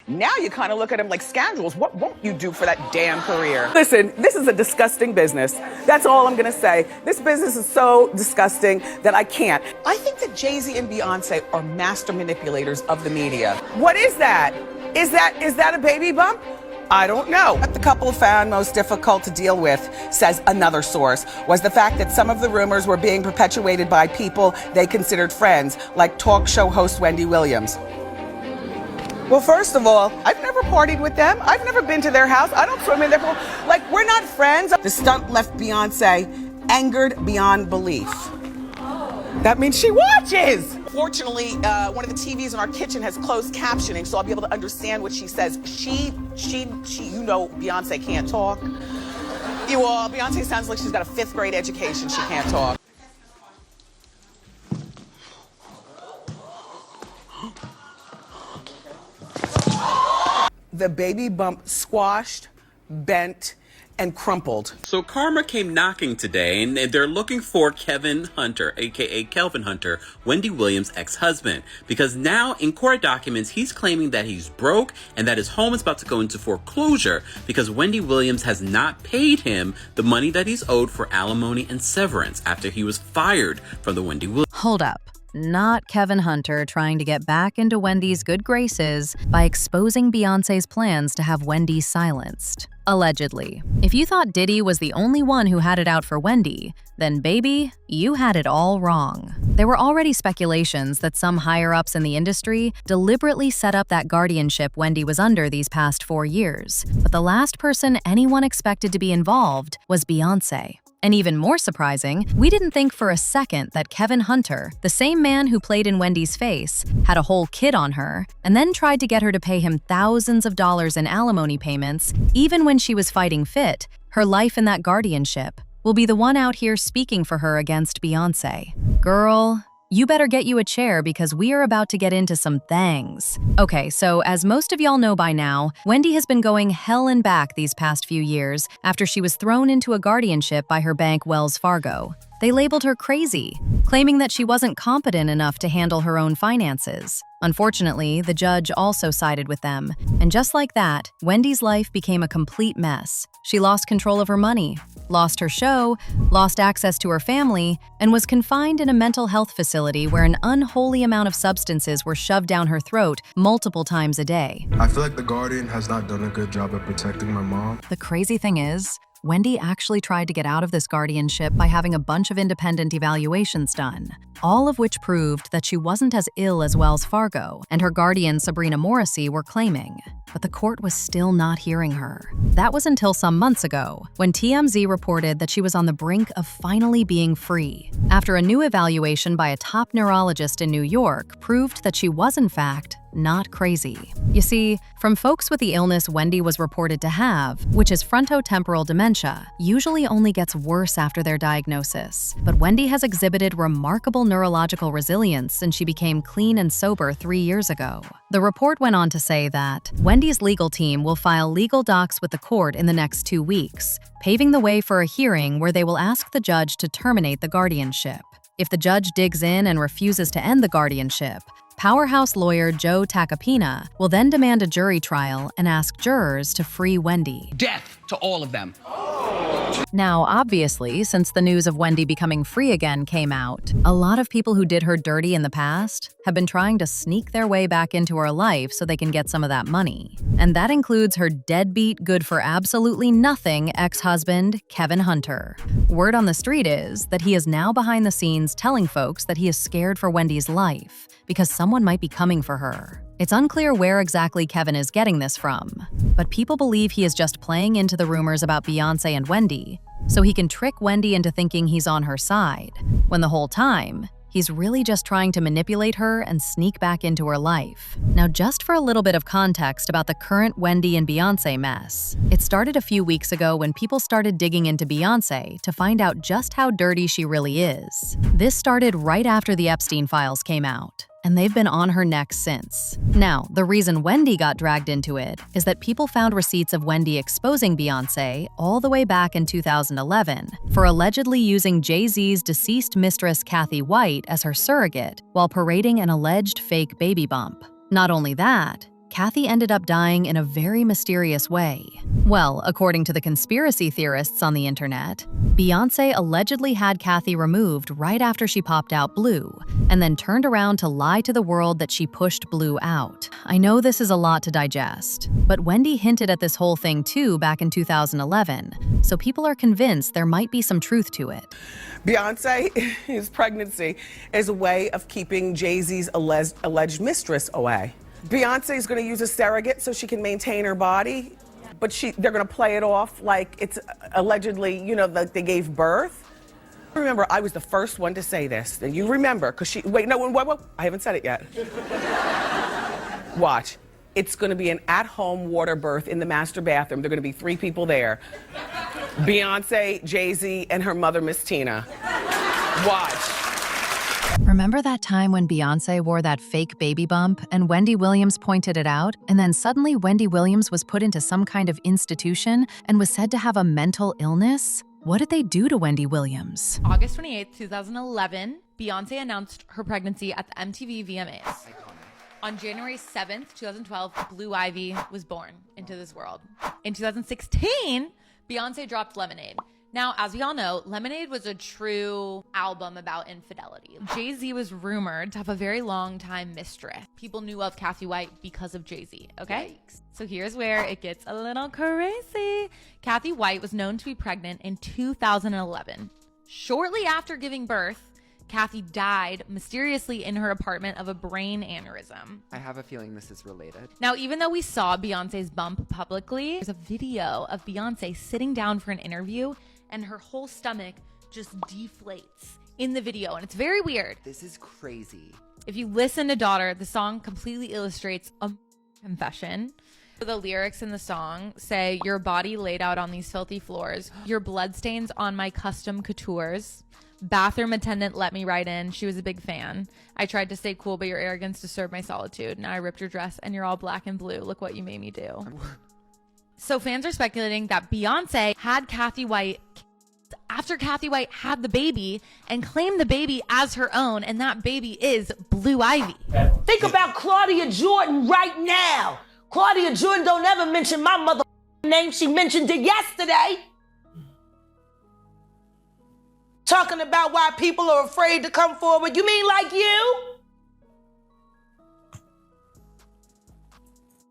Now you kind of look at them like scoundrels. What won't you do for that damn career? Listen, this is a disgusting business. That's all I'm gonna say. This business is so disgusting that I can't. I think that Jay-Z and Beyonce are master manipulators of the media. What is that? Is that a baby bump? I don't know. What the couple found most difficult to deal with, says another source, was the fact that some of the rumors were being perpetuated by people they considered friends, like talk show host Wendy Williams. Well, first of all, I've never partied with them. I've never been to their house. I don't swim in their pool. Like, we're not friends. The stunt left Beyonce angered beyond belief. That means she watches. Fortunately, one of the TVs in our kitchen has closed captioning, so I'll be able to understand what she says. She, you know, Beyonce can't talk. You all, Beyonce sounds like she's got a 5th grade education. She can't talk. The baby bump squashed, bent, and crumpled. So karma came knocking today, and they're looking for Kevin Hunter, aka Kelvin Hunter, Wendy Williams' ex-husband, because now in court documents he's claiming that he's broke and that his home is about to go into foreclosure because Wendy Williams has not paid him the money that he's owed for alimony and severance after he was fired from the Wendy Williams. Hold up. Not Kevin Hunter trying to get back into Wendy's good graces by exposing Beyonce's plans to have Wendy silenced. Allegedly. If you thought Diddy was the only one who had it out for Wendy, then baby, you had it all wrong. There were already speculations that some higher-ups in the industry deliberately set up that guardianship Wendy was under these past 4 years, but the last person anyone expected to be involved was Beyoncé. And even more surprising, we didn't think for a second that Kevin Hunter, the same man who played in Wendy's face, had a whole kid on her, and then tried to get her to pay him thousands of dollars in alimony payments, even when she was fighting fit. Her life in that guardianship will be the one out here speaking for her against Beyoncé. Girl, you better get you a chair because we are about to get into some things. Okay, so as most of y'all know by now, Wendy has been going hell and back these past few years after she was thrown into a guardianship by her bank Wells Fargo. They labeled her crazy, claiming that she wasn't competent enough to handle her own finances. Unfortunately, the judge also sided with them, and just like that, Wendy's life became a complete mess. She lost control of her money, lost her show, lost access to her family, and was confined in a mental health facility where an unholy amount of substances were shoved down her throat multiple times a day. I feel like the Guardian has not done a good job at protecting my mom. The crazy thing is, Wendy actually tried to get out of this guardianship by having a bunch of independent evaluations done, all of which proved that she wasn't as ill as Wells Fargo and her guardian Sabrina Morrissey were claiming. But the court was still not hearing her. That was until some months ago, when TMZ reported that she was on the brink of finally being free, after a new evaluation by a top neurologist in New York proved that she was in fact not crazy. You see, from folks with the illness Wendy was reported to have, which is frontotemporal dementia, usually only gets worse after their diagnosis. But Wendy has exhibited remarkable neurological resilience since she became clean and sober 3 years ago. The report went on to say that Wendy's legal team will file legal docs with the court in the next 2 weeks, paving the way for a hearing where they will ask the judge to terminate the guardianship. If the judge digs in and refuses to end the guardianship, powerhouse lawyer Joe Tacopina will then demand a jury trial and ask jurors to free Wendy. Death to all of them. Now, obviously, since the news of Wendy becoming free again came out, a lot of people who did her dirty in the past have been trying to sneak their way back into her life so they can get some of that money. And that includes her deadbeat, good for absolutely nothing ex-husband, Kevin Hunter. Word on the street is that he is now behind the scenes telling folks that he is scared for Wendy's life because someone might be coming for her. It's unclear where exactly Kevin is getting this from, but people believe he is just playing into the rumors about Beyonce and Wendy, so he can trick Wendy into thinking he's on her side, when the whole time, he's really just trying to manipulate her and sneak back into her life. Now, just for a little bit of context about the current Wendy and Beyonce mess, it started a few weeks ago when people started digging into Beyonce to find out just how dirty she really is. This started right after the Epstein files came out, and they've been on her neck since. Now, the reason Wendy got dragged into it is that people found receipts of Wendy exposing Beyoncé all the way back in 2011 for allegedly using Jay-Z's deceased mistress Kathy White as her surrogate while parading an alleged fake baby bump. Not only that, Kathy ended up dying in a very mysterious way. Well, according to the conspiracy theorists on the internet, Beyoncé allegedly had Kathy removed right after she popped out Blue, and then turned around to lie to the world that she pushed Blue out. I know this is a lot to digest, but Wendy hinted at this whole thing too back in 2011, so people are convinced there might be some truth to it. Beyonce's pregnancy is a way of keeping Jay-Z's alleged mistress away. Beyonce is going to use a surrogate so she can maintain her body, but they're going to play it off like it's allegedly, like they gave birth. Remember, I was the first one to say this, and you remember, because wait, I haven't said it yet. Watch. It's going to be an at-home water birth in the master bathroom. There are going to be 3 people there. Beyonce, Jay-Z, and her mother, Miss Tina. Watch. Remember that time when Beyoncé wore that fake baby bump and Wendy Williams pointed it out, and then suddenly Wendy Williams was put into some kind of institution and was said to have a mental illness? What did they do to Wendy Williams? August 28th, 2011, Beyoncé announced her pregnancy at the MTV VMAs. On January 7th, 2012, Blue Ivy was born into this world. In 2016, Beyoncé dropped Lemonade. Now, as we all know, Lemonade was a true album about infidelity. Jay-Z was rumored to have a very long-time mistress. People knew of Kathy White because of Jay-Z, okay? Yikes. So here's where it gets a little crazy. Kathy White was known to be pregnant in 2011. Shortly after giving birth, Kathy died mysteriously in her apartment of a brain aneurysm. I have a feeling this is related. Now, even though we saw Beyonce's bump publicly, there's a video of Beyonce sitting down for an interview and her whole stomach just deflates in the video, and it's very weird. This is crazy. If you listen to Daughter, the song completely illustrates a confession. The lyrics in the song say, "Your body laid out on these filthy floors, your bloodstains on my custom coutures. Bathroom attendant let me right in. She was a big fan. I tried to stay cool, but your arrogance disturbed my solitude. Now I ripped your dress and you're all black and blue. Look what you made me do." So fans are speculating that Beyonce had Kathy White after Kathy White had the baby and claimed the baby as her own, and that baby is Blue Ivy. Think about Claudia Jordan right now. Claudia Jordan don't ever mention my mother name. She mentioned it yesterday. Talking about why people are afraid to come forward. You mean like you?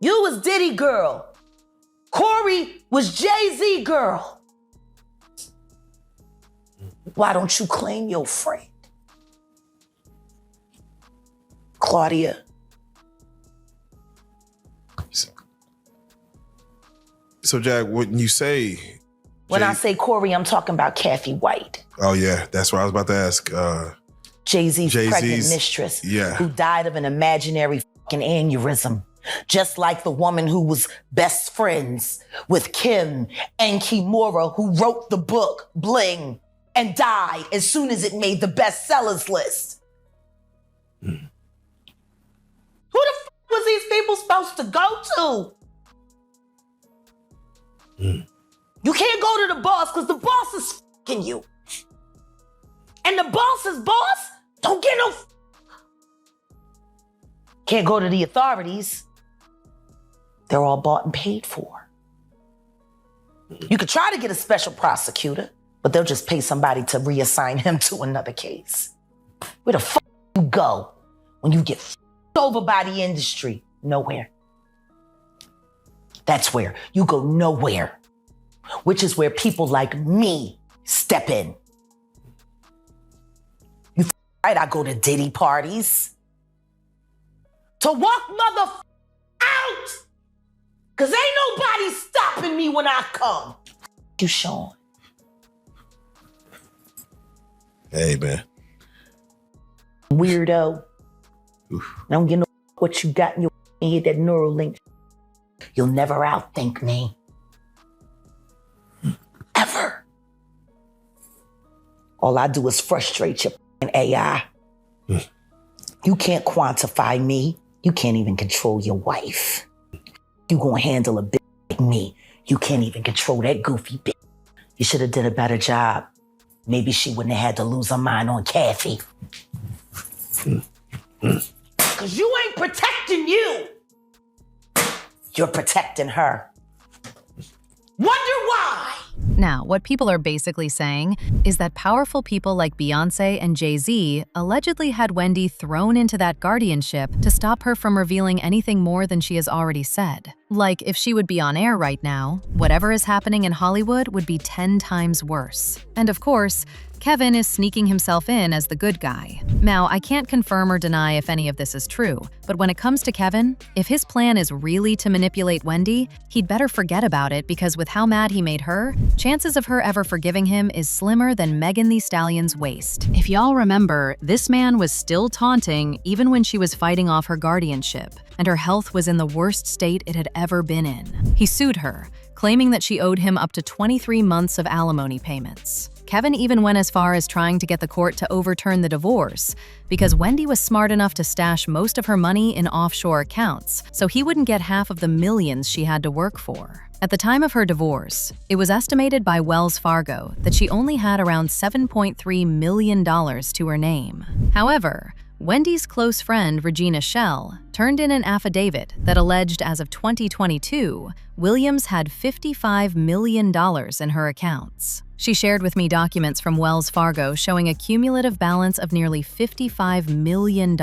You was Diddy girl. Corey was Jay-Z girl. Why don't you claim your friend? Claudia. So, Jack, when you say... When I say Corey, I'm talking about Kathy White. Oh, yeah. That's what I was about to ask. Jay-Z's pregnant mistress. Yeah. Who died of an imaginary fucking aneurysm. Just like the woman who was best friends with Kim and Kimura, who wrote the book Bling and died as soon as it made the bestsellers list. Who the fuck was these people supposed to go to? You can't go to the boss because the boss is fucking you. And the boss's boss don't get no... Can't go to the authorities. They're all bought and paid for. You could try to get a special prosecutor, but they'll just pay somebody to reassign him to another case. Where the fuck you go when you get fucked over by the industry? Nowhere. That's where you go nowhere, which is where people like me step in. You right, I go to Diddy parties to walk mother out. Cause ain't nobody stopping me when I come. You, Sean. Hey, man. Weirdo. Oof. I don't get no what you got in your head, that neural link. You'll never outthink me. Ever. All I do is frustrate your AI. You can't quantify me. You can't even control your wife. You gonna handle a bitch like me. You can't even control that goofy bitch. You should have did a better job. Maybe she wouldn't have had to lose her mind on Kathy. Cause you ain't protecting you. you're protecting her. Wonder why? Now, what people are basically saying is that powerful people like Beyoncé and Jay-Z allegedly had Wendy thrown into that guardianship to stop her from revealing anything more than she has already said. Like, if she would be on air right now, whatever is happening in Hollywood would be 10 times worse. And of course, Kevin is sneaking himself in as the good guy. Now, I can't confirm or deny if any of this is true, but when it comes to Kevin, if his plan is really to manipulate Wendy, he'd better forget about it because with how mad he made her, chances of her ever forgiving him is slimmer than Megan Thee Stallion's waist. If y'all remember, this man was still taunting even when she was fighting off her guardianship, and her health was in the worst state it had ever been in. He sued her, claiming that she owed him up to 23 months of alimony payments. Kevin even went as far as trying to get the court to overturn the divorce because Wendy was smart enough to stash most of her money in offshore accounts, so he wouldn't get half of the millions she had to work for. At the time of her divorce, it was estimated by Wells Fargo that she only had around $7.3 million to her name. However, Wendy's close friend Regina Shell turned in an affidavit that alleged as of 2022, Williams had $55 million in her accounts. She shared with me documents from Wells Fargo showing a cumulative balance of nearly $55 million.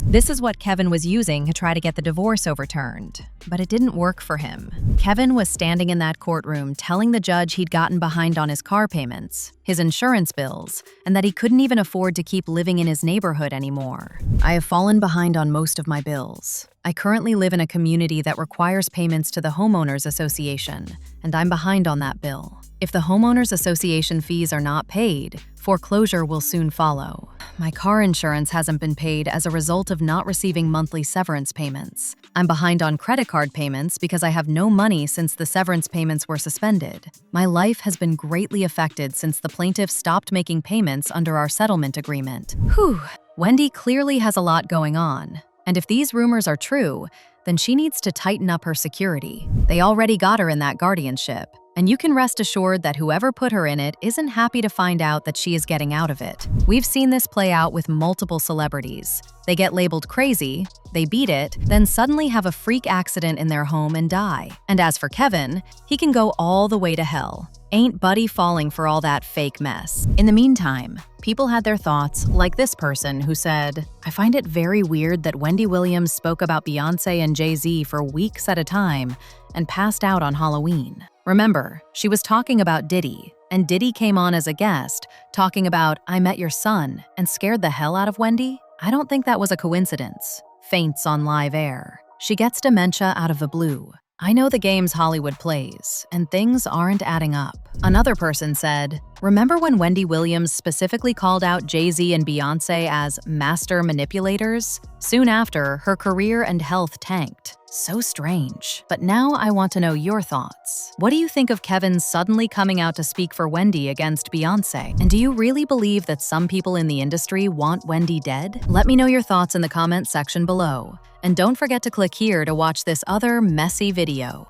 This is what Kevin was using to try to get the divorce overturned, but it didn't work for him. Kevin was standing in that courtroom telling the judge he'd gotten behind on his car payments, his insurance bills, and that he couldn't even afford to keep living in his neighborhood anymore. I have fallen behind on most of my bills. I currently live in a community that requires payments to the Homeowners Association, and I'm behind on that bill. If the Homeowners Association fees are not paid, foreclosure will soon follow. My car insurance hasn't been paid as a result of not receiving monthly severance payments. I'm behind on credit card payments because I have no money since the severance payments were suspended. My life has been greatly affected since the plaintiff stopped making payments under our settlement agreement. Whew. Wendy clearly has a lot going on. And if these rumors are true, then she needs to tighten up her security. They already got her in that guardianship. And you can rest assured that whoever put her in it isn't happy to find out that she is getting out of it. We've seen this play out with multiple celebrities. They get labeled crazy, they beat it, then suddenly have a freak accident in their home and die. And as for Kevin, he can go all the way to hell. Ain't Buddy falling for all that fake mess. In the meantime, people had their thoughts, like this person who said, I find it very weird that Wendy Williams spoke about Beyoncé and Jay-Z for weeks at a time and passed out on Halloween. Remember, she was talking about Diddy, and Diddy came on as a guest, talking about, I met your son, and scared the hell out of Wendy? I don't think that was a coincidence. Faints on live air. She gets dementia out of the blue. I know the games Hollywood plays, and things aren't adding up. Another person said, remember when Wendy Williams specifically called out Jay-Z and Beyoncé as master manipulators? Soon after, her career and health tanked. So strange. But now I want to know your thoughts. What do you think of Kevin suddenly coming out to speak for Wendy against Beyoncé? And do you really believe that some people in the industry want Wendy dead? Let me know your thoughts in the comments section below. And don't forget to click here to watch this other messy video.